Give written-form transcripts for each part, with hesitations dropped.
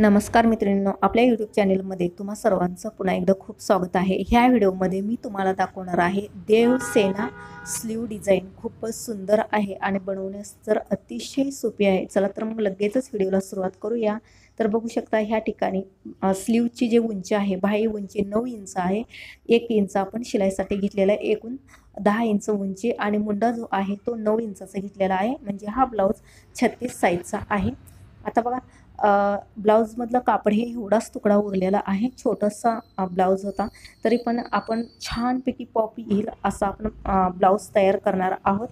नमस्कार मित्रांनो, आपल्या यूट्यूब चॅनलमध्ये तुम्हा सर्वांचं पुन्हा एकदा खूप स्वागत आहे। ह्या व्हिडिओमध्ये मी तुम्हाला दाखवणार आहे देवसेना स्लीव डिझाईन। खूपच सुंदर आहे आणि बनवण्यास तर अतिशय सोपी आहे। चला तर मग लगेचच व्हिडिओला सुरुवात करूया। तर बघू शकता ह्या ठिकाणी स्लीवची जी उंची आहे, बाही उंची 9 इंच आहे। 1 इंच आपण शिलाईसाठी घेतलेला आहे, एकूण 10 इंच उंची आणि मुंडा जो आहे तो 9 इंचाचा घेतलेला आहे। म्हणजे हा ब्लाउज 36 साईजचा आहे। आता बघा ब्लाउज मधलं कापड हे एवढाच तुकडा उरलेला आहे। छोटासा ब्लाउज होता, तरी पण आपण छानपैकी पॉप येईल असा आपण ब्लाउज तयार करणार आहोत।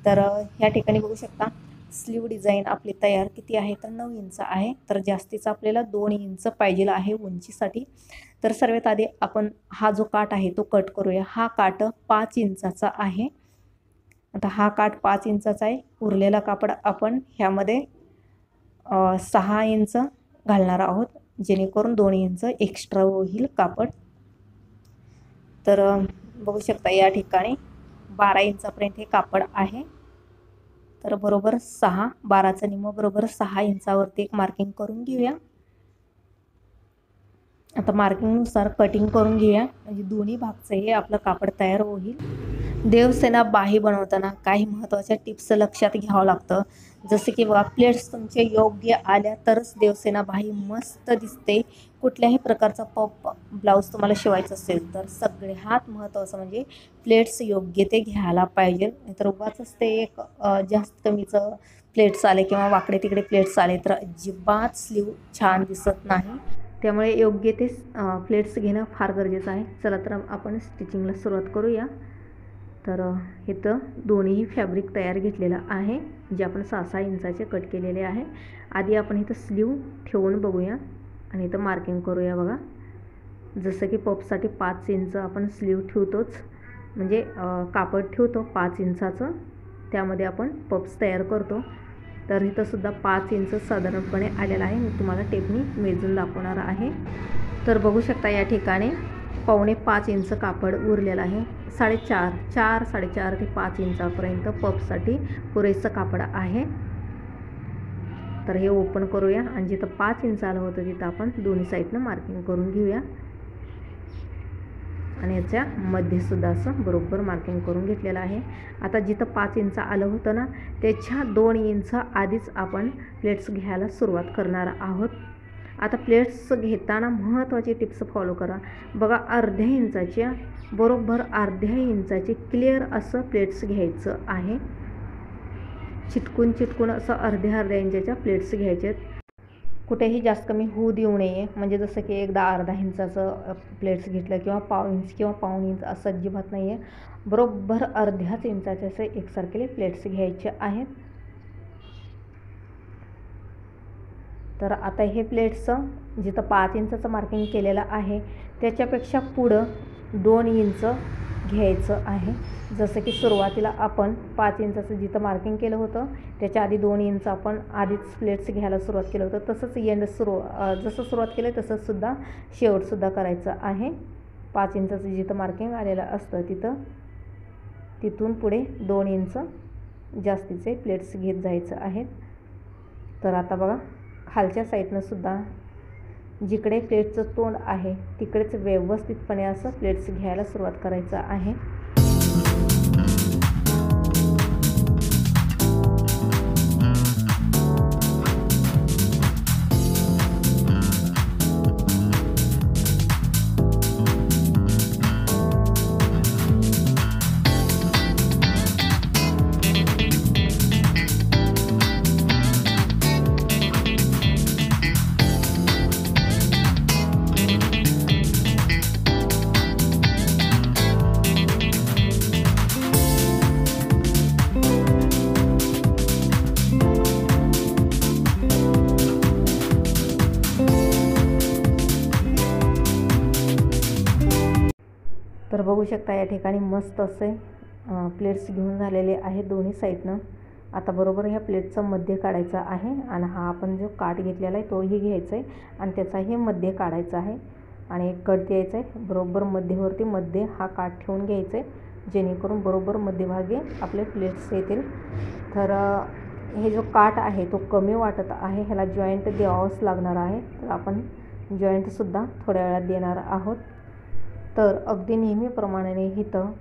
तर ह्या ठिकाणी बघू शकता स्लीव डिझाईन आपली तयार किती आहे तर 9 इंच आहे। तर जास्तीचा आपल्याला 2 इंच पाहिजे आहे उंचीसाठी। तर सर्वात आधी आपण हा जो काठ आहे तो कट करूया। हा काठ 5 इंचाचा आहे। आता हा काठ 5 इंचाचा आहे। उरलेला कापड आपण ह्यामध्ये 6 इंच घालणार आहोत, जेणेकरून 2 इंच एक्स्ट्रा होईल कापड। तर बघू शकता या ठिकाणी 12 इंचापर्यंत हे कापड आहे। तर बरोबर 6, 12चा निम्मा बरोबर 6 इंचावरती एक मार्किंग करून घेऊया। आता मार्किंगनुसार कटिंग करून घेऊया, म्हणजे दोन्ही भागचं हे आपलं कापड तयार होईल। देवसेना बाही बनवताना काही महत्त्वाच्या टिप्स लक्षात घ्यावं लागतं। जसे की बघा, प्लेट्स तुमचे योग्य आल्या तरच देवसेना बाही मस्त दिसते। कुठल्याही प्रकारचा पॉप ब्लाऊज तुम्हाला शिवायचा असेल तर सगळ्यात महत्त्वाचं म्हणजे प्लेट्स योग्य ते घ्यायला पाहिजे। नाहीतर उगाचच ते एक जास्त कमीचं प्लेट्स आले किंवा वाकडे तिकडे प्लेट्स आले तर अजिबात स्लीव छान दिसत नाही। त्यामुळे योग्य ते प्लेट्स घेणं फार गरजेचं आहे। चला तर आपण स्टिचिंगला सुरुवात करूया। तर इथं दोन्ही फॅब्रिक तयार घेतलेलं आहे, जे आपण 6-6 इंचाचे कट केलेले आहे। आधी आपण इथं स्लीव ठेवून बघूया आणि इथं मार्किंग करूया। बघा, जसं की पॉपसाठी 5 इंच आपण स्लीव ठेवतोच, म्हणजे कापड ठेवतो 5 इंचाचं, त्यामध्ये आपण पॉप्स तयार करतो। तर इथं सुद्धा 5 इंच साधारणपणे आलेला आहे। मी तुम्हाला टेपनी मेजून दाखवणार आहे। तर बघू शकता या ठिकाणी 4.25 इंच कापड उरलेलं आहे। 4.5 ते 5 इंचापर्यंत पॉपसाठी पुरेसं कापड आहे। तर हे ओपन करूया आणि जिथं 5 इंच आलं होतं तिथं आपण दोन्ही साईडनं मार्किंग करून घेऊया आणि याच्या मध्ये सुद्धा असं बरोबर मार्किंग करून घेतलेलं आहे। आता जिथं 5 इंच आलं होतं ना, त्याच्या 2 इंच आधीच आपण प्लेट्स घ्यायला सुरुवात करणार आहोत। आता प्लेट्स घेताना महत्त्वाची टिप्स फॉलो करा। बघा, बरोबर अर्ध्या इंचाचे क्लिअर असं प्लेट्स घ्यायचं आहे। चिटकून असं अर्ध्या इंचाच्या प्लेट्स घ्यायचे। कुठेही जास्त कमी होऊ देऊ नये, म्हणजे जसं की एकदा अर्धा इंचाचं प्लेट्स घेतलं किंवा पाव इंच किंवा पाऊण इंच असं अजिबात नाही आहे। बरोबर अर्ध्याच इंचाचे असे एकसारखे प्लेट्स घ्यायचे आहेत। तर आता हे प्लेट्स जिथं 5 इंचाचं मार्किंग केलेलं आहे त्याच्यापेक्षा पुढं 2 इंच घ्यायचं आहे। जसं की सुरुवातीला आपण 5 इंचाचं जिथं मार्किंग केलं होतं त्याच्या आधी 2 इंच आपण आधीच प्लेट्स घ्यायला सुरुवात केलं होतं, तसंच जसं सुरुवात केलं तसंच सुद्धा शेवटसुद्धा करायचं आहे। 5 इंचाचं जिथं मार्किंग आलेलं असतं तिथून पुढे 2 इंच जास्तीचे प्लेट्स घेत जायचं आहेत। तर आता बघा, खालच्या साईडनं सुद्धा जिकडे प्लेटचं तोंड आहे तिकडेच व्यवस्थितपणे असं प्लेट्स घ्यायला सुरुवात करायचं आहे। तर बघू शकता या ठिकाणी मस्त असे प्लेट्स घेऊन झालेले आहेत दोन्ही साईडनं। आता बरोबर ह्या प्लेटचं मध्य काढायचं आहे आणि हा आपण जो काठ घेतलेला आहे तोही घ्यायचा आहे आणि त्याचाही मध्य काढायचा आहे आणि एक कट द्यायचा आहे। बरोबर मध्ये हा काठ ठेवून घ्यायचा आहे, जेणेकरून बरोबर मध्यभागी आपले प्लेट्स येतील। तर हे जो काठ आहे तो कमी वाटत आहे, ह्याला जॉईंट द्यावंच लागणार आहे. तर आपण जॉईंटसुद्धा थोड्या वेळात देणार आहोत. तर अगदी नेहमीप्रमाणे इथं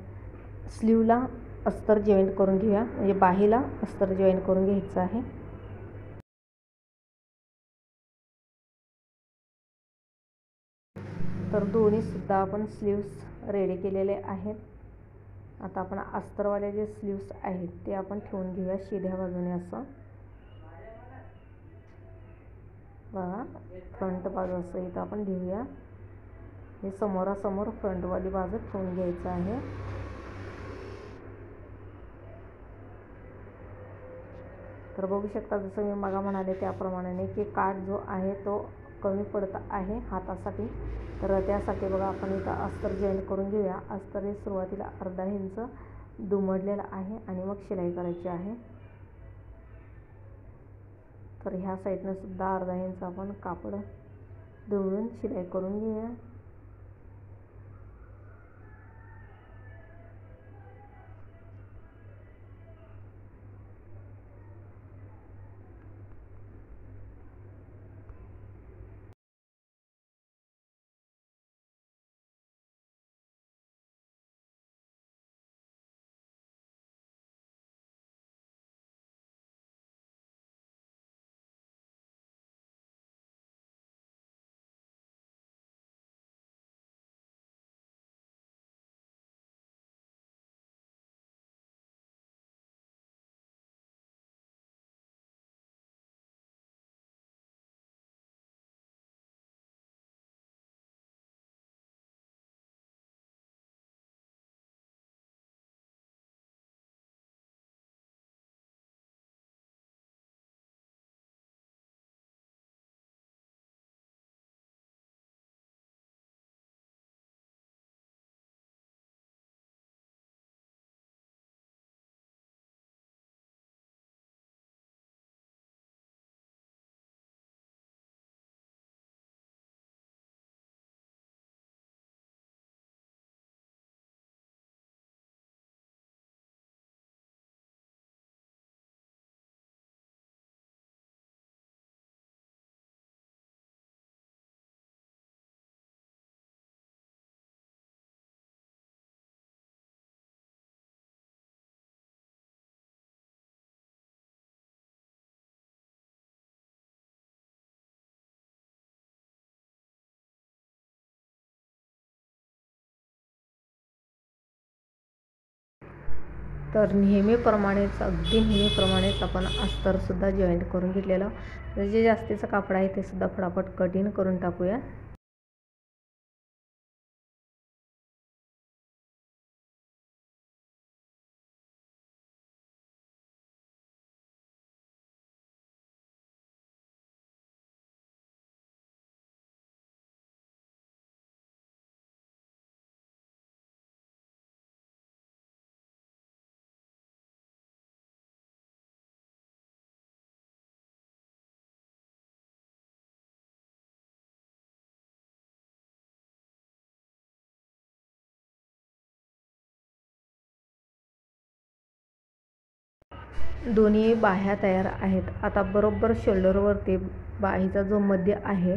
स्लीवला अस्तर जॉईंट करून घेऊया, म्हणजे बाहीला अस्तर जॉईंट करून घ्यायचं आहे. तर दोन्हीसुद्धा आपण स्लीव्स रेडी केलेले आहेत. आता आपण अस्तरवाले जे स्लीव्स आहेत ते आपण ठेवून घेऊया शिध्या बाजूने असं. बघा, फ्रंट बाजू असं इथं आपण घेऊया. हे समोरासमोर फ्रंटवाली बाजू ठेवून घ्यायचं आहे. तर बघू शकता, जसं मी मग म्हणाले त्याप्रमाणे की काठ जो आहे तो कमी पडत आहे हातासाठी. तर त्यासाठी बघा आपण इथं अस्तर जॉईंट करून घेऊया. अस्तर हे सुरुवातीला अर्धा इंच दुमडलेलं आहे आणि मग शिलाई करायची आहे. तर ह्या साईडनं सुद्धा अर्धा इंच आपण कापड दुमडून शिलाई करून घेऊया. तर नेहमीप्रमाणेच अगदी नेहमीप्रमाणेच आपण अस्तरसुद्धा जॉईंट करून घेतलेलं. जे जास्तीचं कापड आहे ते सुद्धा फटाफट कटिंग करून टाकूया. दोन्ही बाह्या तयार आहेत. आता बरोबर शोल्डरवरती बाहीचा जो मध्य आहे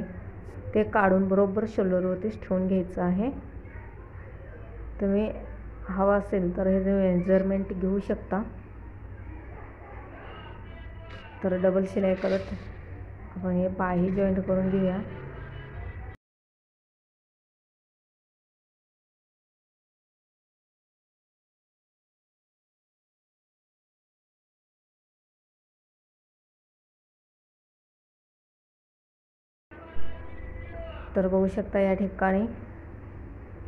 ते काढून बरोबर शोल्डरवरतीच ठेवून घ्यायचं आहे. तुम्ही हवा असेल तर हे मेजरमेंट घेऊ शकता. तर डबल शिलाई करत आपण हे बाही जॉईंट करून घेऊया. तर बघू शकता या ठिकाणी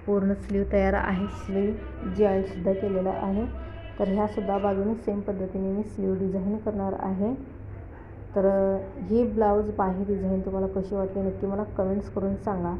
पूर्ण स्लीव तयार आहे. स्लीव जॉईंटसुद्धा केलेला आहे. तर ह्यासुद्धा बाजूने सेम पद्धतीने मी स्लीव डिझाईन करणार आहे. तर ही ब्लाऊज बाही डिझाईन तुम्हाला कशी वाटली नक्की मला कमेंट्स करून सांगा.